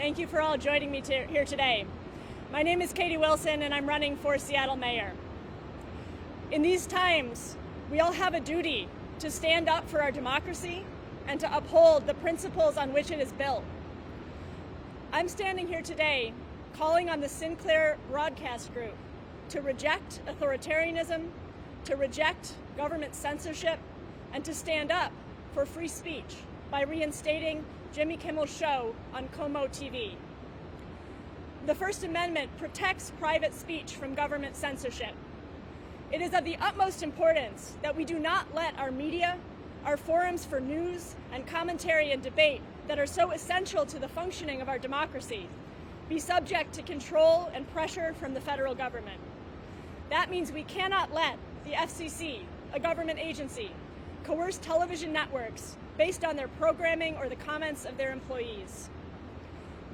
Thank you for all joining me here today. My name is Katie Wilson, and I'm running for Seattle Mayor. In these times, we all have a duty to stand up for our democracy and to uphold the principles on which it is built. I'm standing here today calling on the Sinclair Broadcast Group to reject authoritarianism, to reject government censorship, and to stand up for free speech by reinstating Jimmy Kimmel's show on KOMO-TV. The First Amendment protects private speech from government censorship. It is of the utmost importance that we do not let our media, our forums for news and commentary and debate that are so essential to the functioning of our democracy, be subject to control and pressure from the federal government. That means we cannot let the FCC, a government agency, coerce television networks based on their programming or the comments of their employees.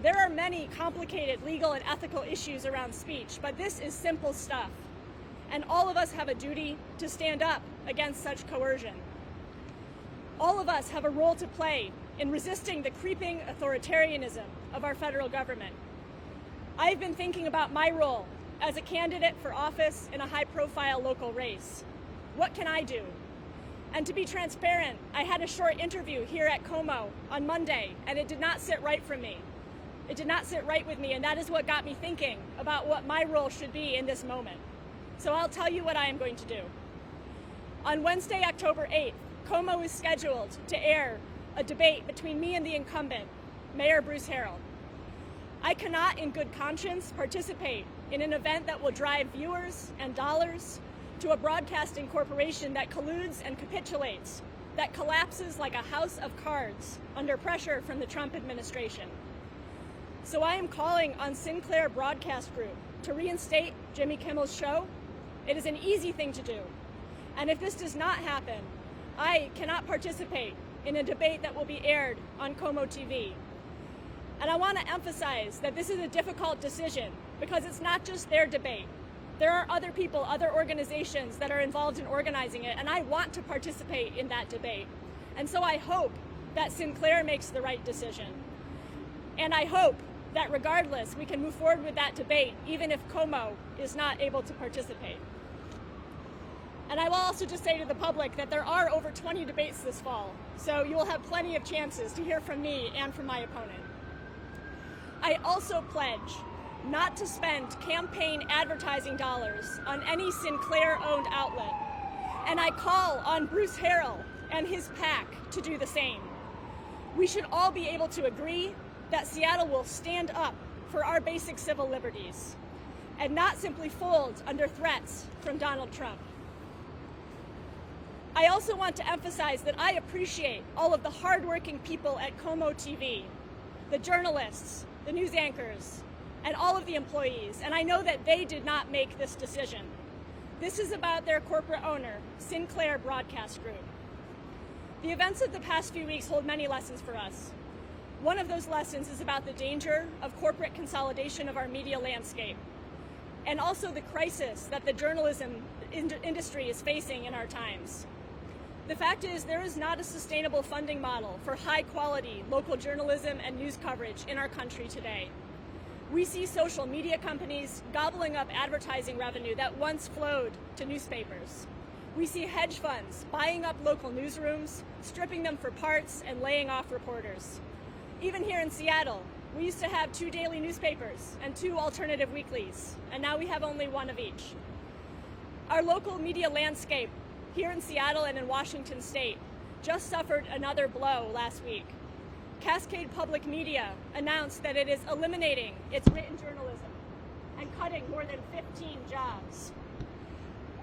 There are many complicated legal and ethical issues around speech, but this is simple stuff. And all of us have a duty to stand up against such coercion. All of us have a role to play in resisting the creeping authoritarianism of our federal government. I've been thinking about my role as a candidate for office in a high-profile local race. What can I do? And to be transparent, I had a short interview here at KOMO on Monday, and it did not sit right for me. It did not sit right with me, and that is what got me thinking about what my role should be in this moment. So I'll tell you what I am going to do. On Wednesday, October 8th, KOMO is scheduled to air a debate between me and the incumbent, Mayor Bruce Harrell. I cannot, in good conscience, participate in an event that will drive viewers and dollars to a broadcasting corporation that colludes and capitulates, that collapses like a house of cards under pressure from the Trump administration. So I am calling on Sinclair Broadcast Group to reinstate Jimmy Kimmel's show. It is an easy thing to do. And if this does not happen, I cannot participate in a debate that will be aired on KOMO-TV. And I want to emphasize that this is a difficult decision because it's not just their debate. There are other people, other organizations that are involved in organizing it, and I want to participate in that debate. And so I hope that Sinclair makes the right decision. And I hope that regardless, we can move forward with that debate, even if KOMO is not able to participate. And I will also just say to the public that there are over 20 debates this fall, so you will have plenty of chances to hear from me and from my opponent. I also pledge not to spend campaign advertising dollars on any Sinclair-owned outlet, and I call on Bruce Harrell and his PAC to do the same. We should all be able to agree that Seattle will stand up for our basic civil liberties and not simply fold under threats from Donald Trump. I also want to emphasize that I appreciate all of the hardworking people at KOMO-TV, the journalists, the news anchors, and all of the employees, and I know that they did not make this decision. This is about their corporate owner, Sinclair Broadcast Group. The events of the past few weeks hold many lessons for us. One of those lessons is about the danger of corporate consolidation of our media landscape, and also the crisis that the journalism industry is facing in our times. The fact is, there is not a sustainable funding model for high-quality local journalism and news coverage in our country today. We see social media companies gobbling up advertising revenue that once flowed to newspapers. We see hedge funds buying up local newsrooms, stripping them for parts, and laying off reporters. Even here in Seattle, we used to have 2 daily newspapers and 2 alternative weeklies, and now we have only 1 of each. Our local media landscape here in Seattle and in Washington State just suffered another blow last week. Cascade Public Media announced that it is eliminating its written journalism and cutting more than 15 jobs.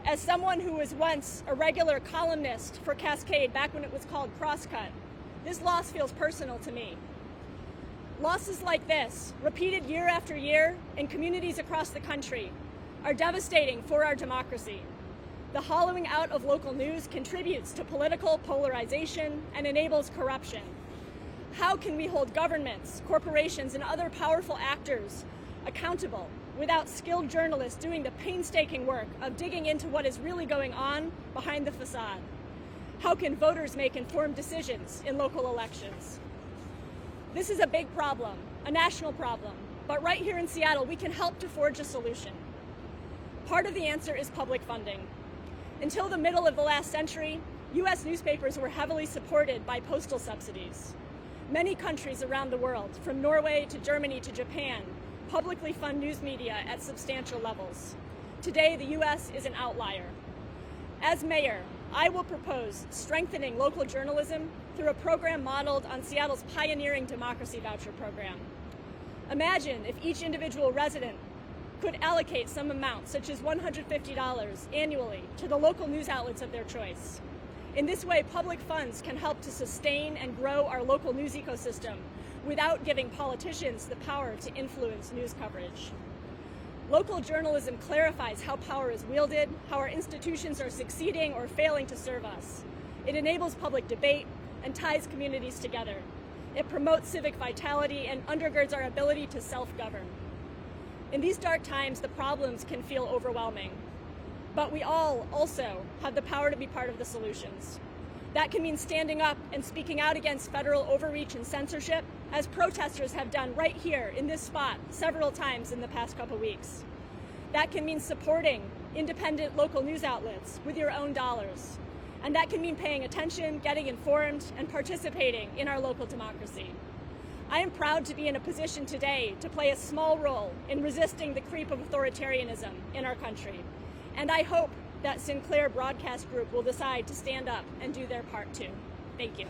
As someone who was once a regular columnist for Cascade back when it was called Crosscut, this loss feels personal to me. Losses like this, repeated year after year in communities across the country, are devastating for our democracy. The hollowing out of local news contributes to political polarization and enables corruption. How can we hold governments, corporations, and other powerful actors accountable without skilled journalists doing the painstaking work of digging into what is really going on behind the facade? How can voters make informed decisions in local elections? This is a big problem, a national problem, but right here in Seattle, we can help to forge a solution. Part of the answer is public funding. Until the middle of the last century, U.S. newspapers were heavily supported by postal subsidies. Many countries around the world, from Norway to Germany to Japan, publicly fund news media at substantial levels. Today, the U.S. is an outlier. As mayor, I will propose strengthening local journalism through a program modeled on Seattle's pioneering democracy voucher program. Imagine if each individual resident could allocate some amount, such as $150 annually, to the local news outlets of their choice. In this way, public funds can help to sustain and grow our local news ecosystem without giving politicians the power to influence news coverage. Local journalism clarifies how power is wielded, how our institutions are succeeding or failing to serve us. It enables public debate and ties communities together. It promotes civic vitality and undergirds our ability to self-govern. In these dark times, the problems can feel overwhelming, but we all also have the power to be part of the solutions. That can mean standing up and speaking out against federal overreach and censorship, as protesters have done right here in this spot several times in the past couple weeks. That can mean supporting independent local news outlets with your own dollars. And that can mean paying attention, getting informed, and participating in our local democracy. I am proud to be in a position today to play a small role in resisting the creep of authoritarianism in our country. And I hope that Sinclair Broadcast Group will decide to stand up and do their part too. Thank you.